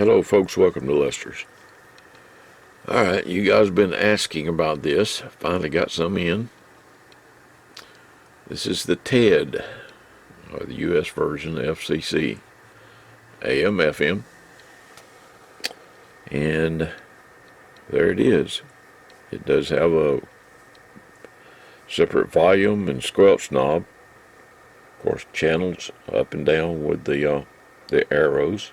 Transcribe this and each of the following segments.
Hello folks, welcome to Lester's. Alright, you guys have been asking about this. Finally got some in. This is the TED, or the US version, the FCC AM, FM. And there it is. It does have a separate volume and squelch knob. Of course, channels up and down with the arrows.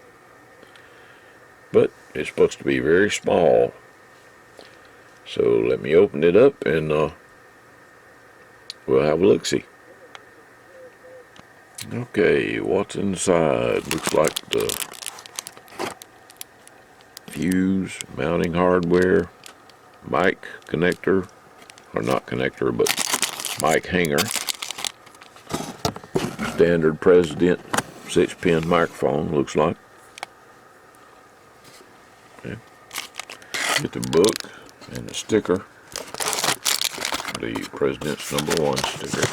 But it's supposed to be very small. So let me open it up and we'll have a look-see. Okay, what's inside? Looks like the fuse, mounting hardware, mic connector, or not connector, but mic hanger. Standard President 6-pin microphone, looks like. Okay. Get the book and the sticker, the President's #1 sticker.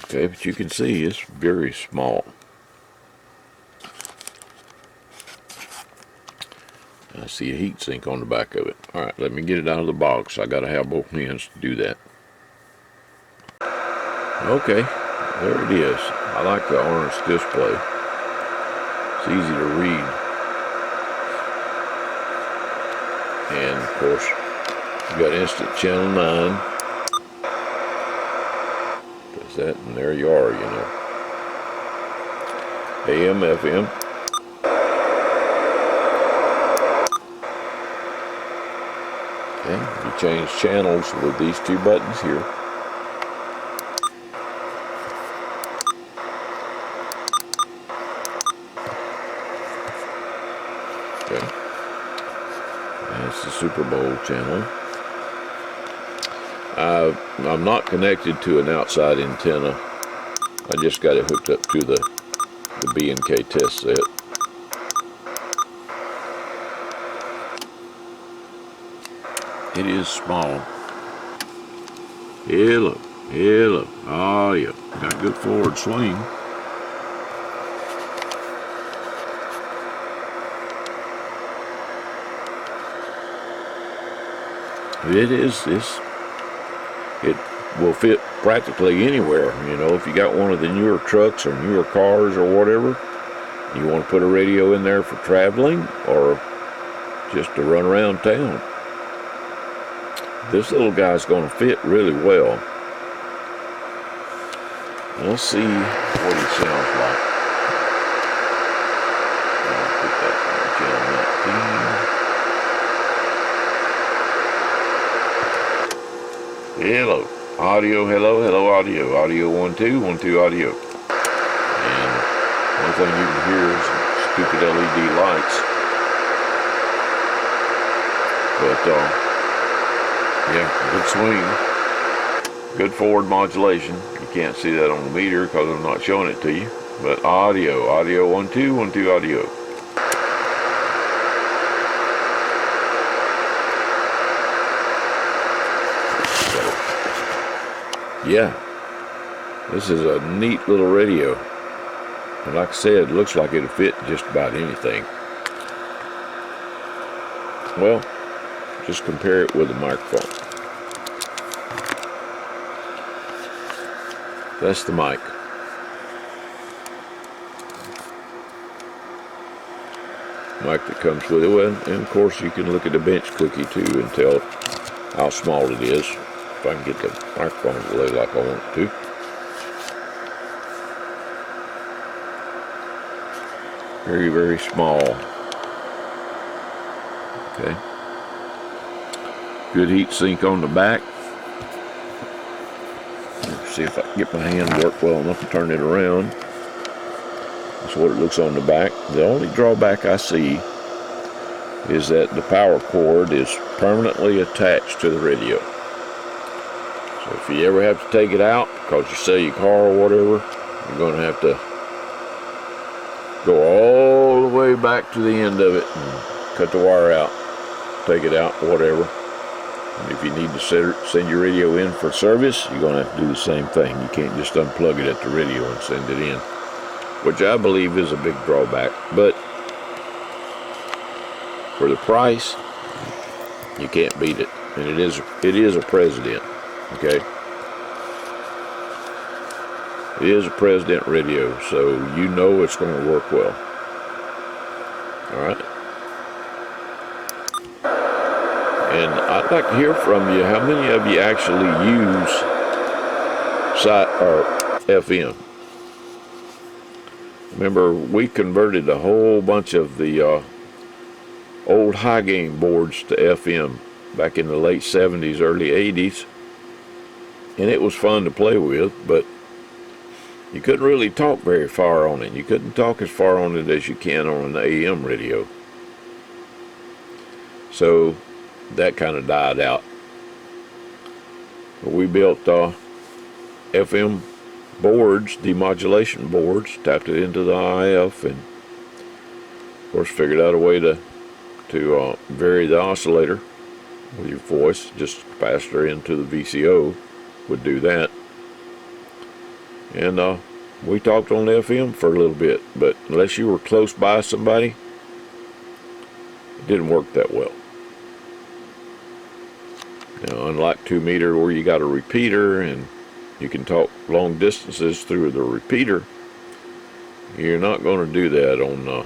Okay, but you can see it's very small. I see a heat sink on the back of it. Alright, let me get it out of the box. I gotta have both hands to do that. Okay, there it is. I like the orange display. It's easy to read. And of course, you got instant channel 9. Does that, and there you are, you know. AM, FM. Okay, you change channels with these two buttons here. Okay, that's the Super Bowl channel. I'm not connected to an outside antenna. I just got it hooked up to the B&K test set. It is small. Hello, hello. Oh yeah, got good forward swing. It will fit practically anywhere. You know, if you got one of the newer trucks or newer cars or whatever, you want to put a radio in there for traveling or just to run around town. This little guy's going to fit really well. Let's see what he sounds like. I'll put that on channel 19. Hello, audio, hello, audio. Audio 1, 2, 1, 2, audio. And one thing you can hear is stupid LED lights. But, yeah, good swing. Good forward modulation. You can't see that on the meter because I'm not showing it to you. But audio 1, 2, 1, 2, audio. So, yeah, this is a neat little radio. And like I said, it looks like it'll fit just about anything. Well, just compare it with a microphone. That's the mic. Mic that comes with it. Well, and of course you can look at the bench cookie too and tell how small it is. If I can get the microphone to lay like I want it to. Very, very small. Okay. Good heat sink on the back. Let's see if I can get my hand to work well enough to turn it around. That's what it looks on the back. The only drawback I see is that the power cord is permanently attached to the radio. So if you ever have to take it out because you sell your car or whatever, you're going to have to go all the way back to the end of it and cut the wire out, take it out, whatever. And if you need to send your radio in for service, you're going to have to do the same thing. You can't just unplug it at the radio and send it in, which I believe is a big drawback. But for the price, you can't beat it. And it is a President, okay? It is a President radio, so you know it's going to work well. All right? And I'd like to hear from you. How many of you actually use FM? Remember, we converted a whole bunch of the old high gain boards to FM back in the late 70s, early 80s. And it was fun to play with, but you couldn't really talk very far on it. You couldn't talk as far on it as you can on an AM radio. So that kind of died out. But we built FM boards, demodulation boards, tapped it into the IF, and of course figured out a way to vary the oscillator with your voice. Just faster into the VCO would do that. And we talked on FM for a little bit, but unless you were close by somebody, it didn't work that well. Now, unlike 2 meter where you got a repeater and you can talk long distances through the repeater, you're not going to do that on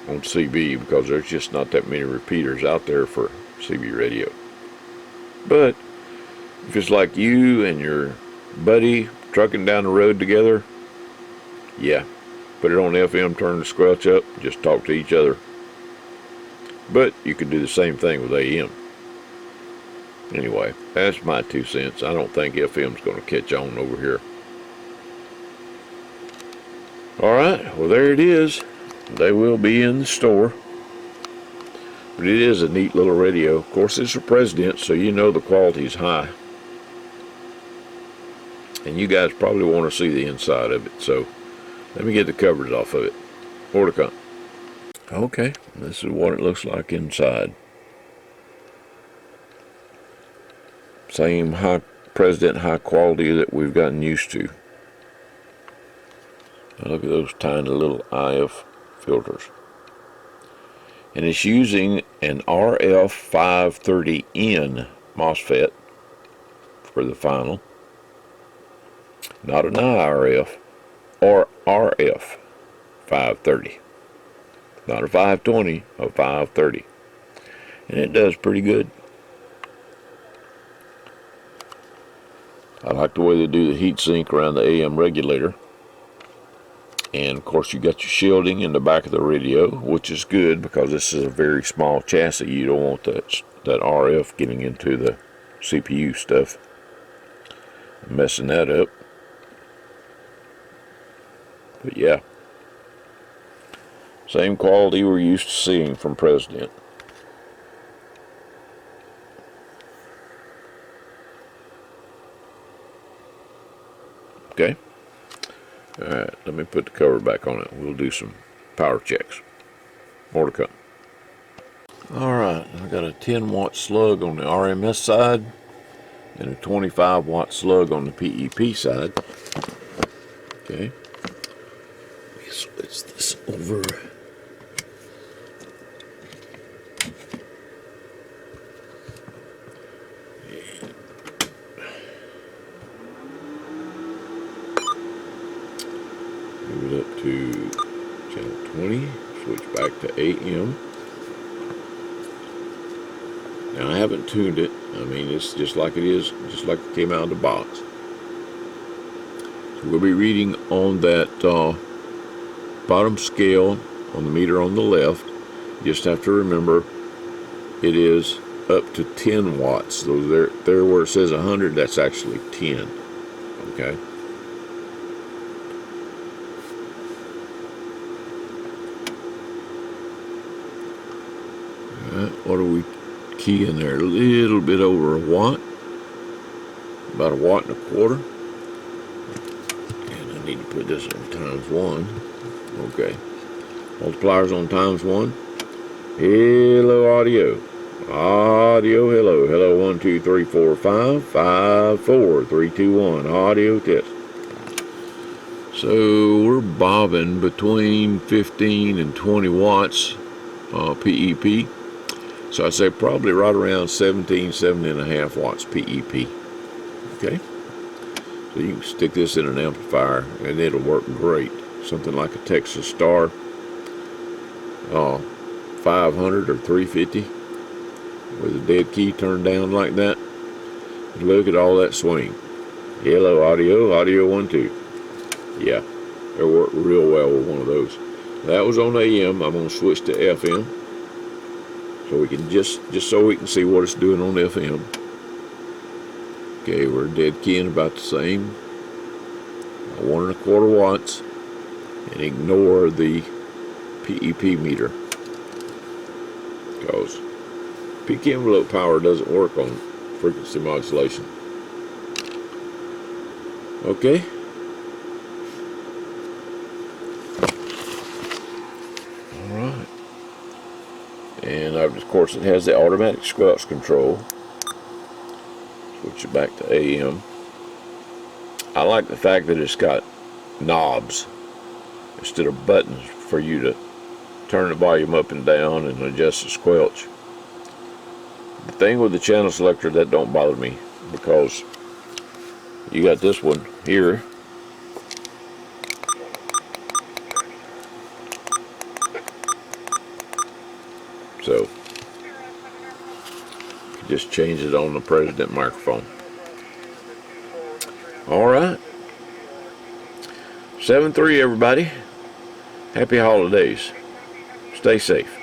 CB, because there's just not that many repeaters out there for CB radio. But if it's like you and your buddy trucking down the road together, yeah, put it on FM, turn the squelch up, just talk to each other. But you could do the same thing with AM. Anyway, that's my 2 cents. I don't think FM's going to catch on over here. Alright, well there it is. They will be in the store. But it is a neat little radio. Of course, it's a President, so you know the quality's high. And you guys probably want to see the inside of it, so let me get the covers off of it. More to come. Okay, this is what it looks like inside. Same President high quality that we've gotten used to. Now look at those tiny little IF filters. And it's using an RF530N MOSFET for the final. Not an IRF or RF 530. Not a 520, a 530. And it does pretty good. I like the way they do the heat sink around the AM regulator. And of course you got your shielding in the back of the radio, which is good because this is a very small chassis. You don't want that RF getting into the CPU stuff, messing that up. But yeah, same quality we're used to seeing from President. Okay. Alright, let me put the cover back on it. We'll do some power checks. More to come. Alright, I got a 10 watt slug on the RMS side and a 25 watt slug on the PEP side. Okay. Let me switch this over. Move it up to channel 20, switch back to AM. Now I haven't tuned it. I mean, it's just like it is, just like it came out of the box. So we'll be reading on that bottom scale on the meter on the left. You just have to remember it is up to 10 watts. So there where it says 100, that's actually 10. Okay. What do we key in there? A little bit over a watt, about 1.25 watts. And I need to put this on ×1. Okay, multipliers on ×1. Hello audio. Audio, hello. Hello, 1, 2, 3, 4, 5, 5, 4, 3, 2, 1. Audio test. So we're bobbing between 15 and 20 watts PEP. So I say probably right around 17.5 watts PEP. Okay. So you can stick this in an amplifier and it'll work great. Something like a Texas Star 500 or 350 with a dead key turned down like that. Look at all that swing. Hello, audio 1, 2. Yeah, it worked real well with one of those. That was on AM. I'm gonna switch to FM, so we can just so we can see what it's doing on FM. Okay, we're dead keying about the same, 1 1/4 watts, and ignore the PEP meter because peak envelope power doesn't work on frequency modulation. Okay. Alright. And of course it has the automatic squelch control. Switch it back to AM. I like the fact that it's got knobs instead of buttons for you to turn the volume up and down and adjust the squelch. The thing with the channel selector, that don't bother me because you got this one here. So just change it on the president microphone. Alright. 7-3 everybody. Happy holidays. Stay safe.